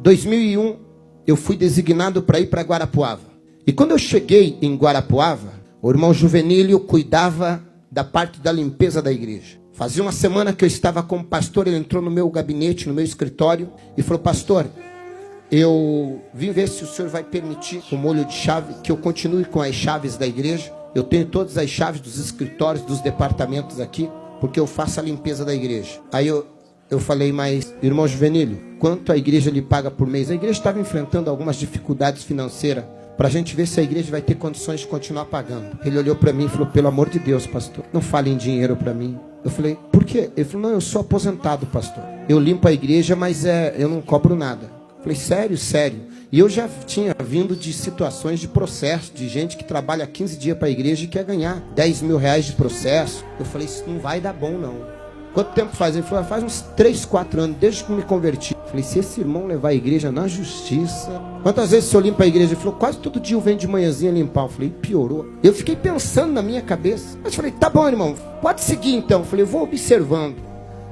2001, eu fui designado para ir para Guarapuava. E quando eu cheguei em Guarapuava, o irmão Juvenílio cuidava da parte da limpeza da igreja. Fazia uma semana que eu estava como pastor, ele entrou no meu gabinete, no meu escritório, e falou: pastor, eu vim ver se o senhor vai permitir, com molho de chave, que eu continue com as chaves da igreja. Eu tenho todas as chaves dos escritórios, dos departamentos aqui, porque eu faço a limpeza da igreja. Aí eu falei: mas, irmão Juvenílio, quanto a igreja lhe paga por mês? A igreja estava enfrentando algumas dificuldades financeiras, para a gente ver se a igreja vai ter condições de continuar pagando. Ele olhou para mim e falou: pelo amor de Deus, pastor, não fale em dinheiro para mim. Eu falei: por quê? Ele falou: não, eu sou aposentado, pastor. Eu limpo a igreja, mas eu não cobro nada. Eu falei: sério, sério. E eu já tinha vindo de situações de processo, de gente que trabalha 15 dias para a igreja e quer ganhar 10 mil reais de processo. Eu falei: isso não vai dar bom, não. Quanto tempo faz? Ele falou: faz uns 3, 4 anos, desde que me converti. Eu falei: se esse irmão levar a igreja na justiça... Quantas vezes o senhor limpa a igreja? Ele falou: quase todo dia eu venho de manhãzinha limpar. Eu falei: piorou. Eu fiquei pensando na minha cabeça. Mas eu falei: tá bom, irmão, pode seguir então. Eu falei: eu vou observando.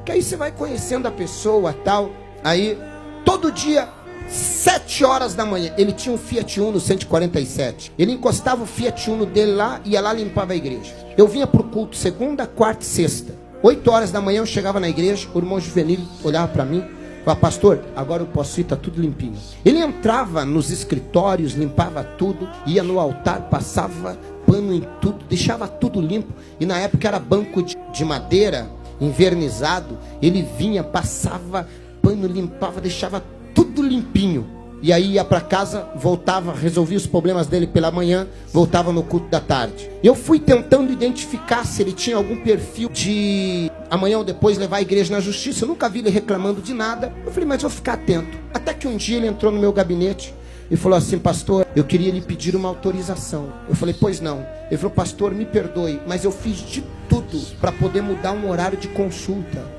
Que aí você vai conhecendo a pessoa, tal. Aí, todo dia, 7 horas da manhã, ele tinha um Fiat Uno 147. Ele encostava o Fiat Uno dele lá e ia lá limpava a igreja. Eu vinha pro culto segunda, quarta e sexta. 8 horas da manhã eu chegava na igreja, o irmão Juvenílio olhava para mim, falava: pastor, agora eu posso ir, tá tudo limpinho. Ele entrava nos escritórios, limpava tudo, ia no altar, passava pano em tudo, deixava tudo limpo. E na época era banco de madeira, envernizado. Ele vinha, passava pano, limpava, deixava tudo limpinho. E aí ia para casa, voltava, resolvia os problemas dele pela manhã, voltava no culto da tarde. Eu fui tentando identificar se ele tinha algum perfil de amanhã ou depois levar a igreja na justiça. Eu nunca vi ele reclamando de nada. Eu falei: mas vou ficar atento. Até que um dia ele entrou no meu gabinete e falou assim: pastor, eu queria lhe pedir uma autorização. Eu falei: pois não. Ele falou: pastor, me perdoe, mas eu fiz de tudo para poder mudar um horário de consulta.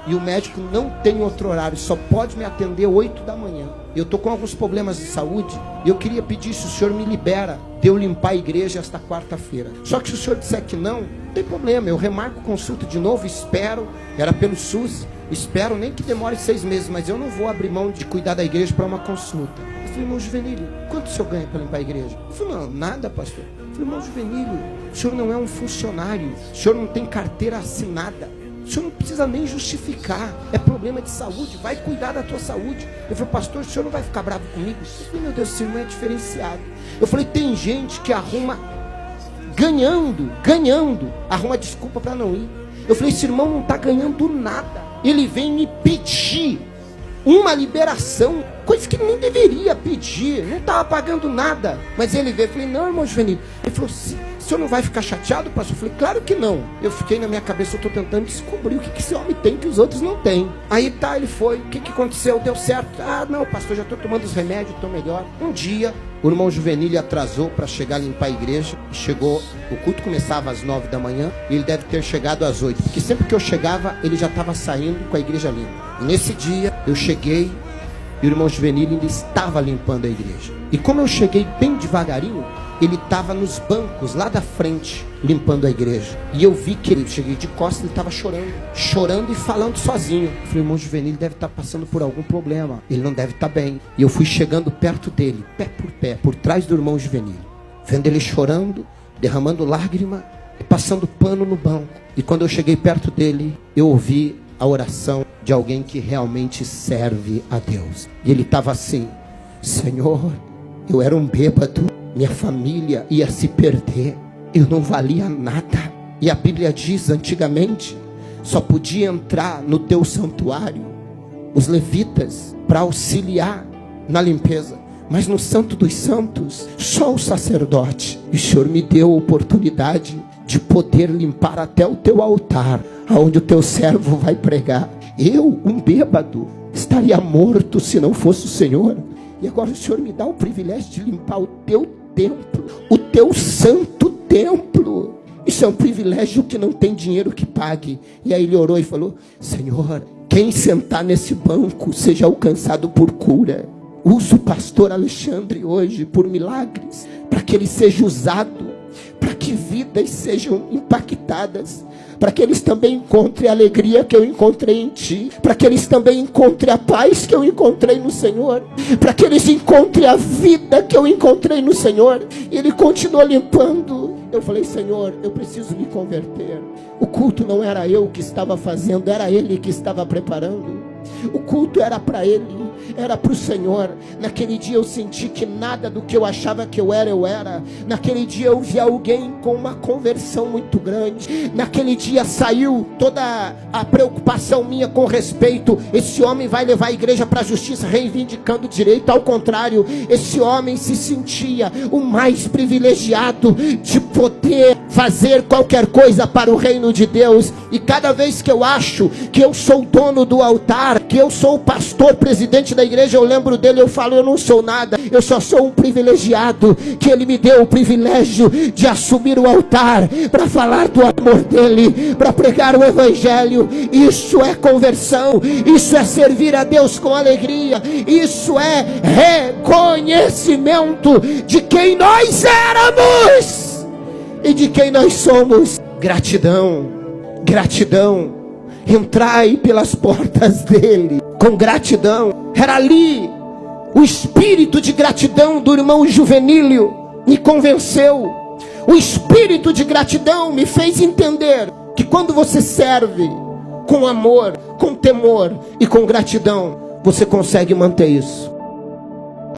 E o médico não tem outro horário, só pode me atender 8 da manhã. Eu estou com alguns problemas de saúde e eu queria pedir se o senhor me libera de eu limpar a igreja esta quarta-feira. Só que se o senhor disser que não tem problema, eu remarco consulta de novo, espero, era pelo SUS, espero nem que demore 6 meses, mas eu não vou abrir mão de cuidar da igreja para uma consulta. Eu falei: irmão Juvenílio, quanto o senhor ganha para limpar a igreja? Ele falou: não, nada, pastor. Eu falei: irmão Juvenílio, o senhor não é um funcionário, o senhor não tem carteira assinada. O senhor não precisa nem justificar. É problema de saúde, vai cuidar da tua saúde. Eu falei: pastor, o senhor não vai ficar bravo comigo? Eu falei: meu Deus, esse irmão é diferenciado. Eu falei: tem gente que arruma, ganhando, arruma desculpa para não ir. Eu falei: esse irmão não está ganhando nada. Ele vem me pedir uma liberação, coisa que nem deveria pedir, não estava pagando nada. Mas ele veio, eu falei: não, irmão Juvenílio. Ele falou: o senhor não vai ficar chateado, pastor? Eu falei: claro que não. Eu fiquei na minha cabeça, eu estou tentando descobrir o que esse homem tem que os outros não têm. Aí tá, ele foi, o que aconteceu? Deu certo? Ah, não, pastor, já estou tomando os remédios, estou melhor. Um dia, o irmão Juvenílio atrasou para chegar a limpar a igreja. Chegou, o culto começava às 9 da manhã, e ele deve ter chegado às 8, porque sempre que eu chegava, ele já estava saindo com a igreja limpa. E nesse dia, eu cheguei, e o irmão Juvenílio ainda estava limpando a igreja. E como eu cheguei bem devagarinho, ele estava nos bancos lá da frente, limpando a igreja. E eu vi que ele, cheguei de costas, ele estava chorando e falando sozinho. Eu falei: irmão Juvenílio deve estar passando por algum problema, ele não deve estar bem. E eu fui chegando perto dele, pé, por trás do irmão Juvenílio, vendo ele chorando, derramando lágrima e passando pano no banco. E quando eu cheguei perto dele, eu ouvi a oração de alguém que realmente serve a Deus. E ele estava assim: Senhor, eu era um bêbado, minha família ia se perder, eu não valia nada. E a Bíblia diz, antigamente, só podia entrar no teu santuário os levitas para auxiliar na limpeza, mas no Santo dos Santos, só o sacerdote. E o Senhor me deu a oportunidade de poder limpar até o teu altar, aonde o teu servo vai pregar. Eu, um bêbado, estaria morto se não fosse o Senhor. E agora o Senhor me dá o privilégio de limpar o teu templo, o teu santo templo. Isso é um privilégio que não tem dinheiro que pague. E aí ele orou e falou: Senhor, quem sentar nesse banco seja alcançado por cura. Usa o pastor Alexandre hoje por milagres, para que ele seja usado, para que vidas sejam impactadas, para que eles também encontrem a alegria que eu encontrei em Ti, para que eles também encontrem a paz que eu encontrei no Senhor, para que eles encontrem a vida que eu encontrei no Senhor. E Ele continuou limpando. Eu falei: Senhor, eu preciso me converter. O culto não era eu que estava fazendo, era Ele que estava preparando. O culto era para Ele, era para o Senhor. Naquele dia eu senti que nada do que eu achava que eu era. Naquele dia eu vi alguém com uma conversão muito grande. Naquele dia saiu toda a preocupação minha com respeito: esse homem vai levar a igreja para a justiça, reivindicando direito. Ao contrário, esse homem se sentia o mais privilegiado de poder fazer qualquer coisa para o reino de Deus. E cada vez que eu acho que eu sou o dono do altar, que eu sou o pastor, presidente da igreja, eu lembro dele, eu falo: eu não sou nada, eu só sou um privilegiado, que ele me deu o privilégio de assumir o altar, para falar do amor dele, para pregar o evangelho. Isso é conversão, isso é servir a Deus com alegria, isso é reconhecimento de quem nós éramos e de quem nós somos. Gratidão, gratidão. Entrai pelas portas dele com gratidão. Era ali o espírito de gratidão do irmão Juvenílio me convenceu. O espírito de gratidão me fez entender que quando você serve com amor, com temor e com gratidão, você consegue manter isso.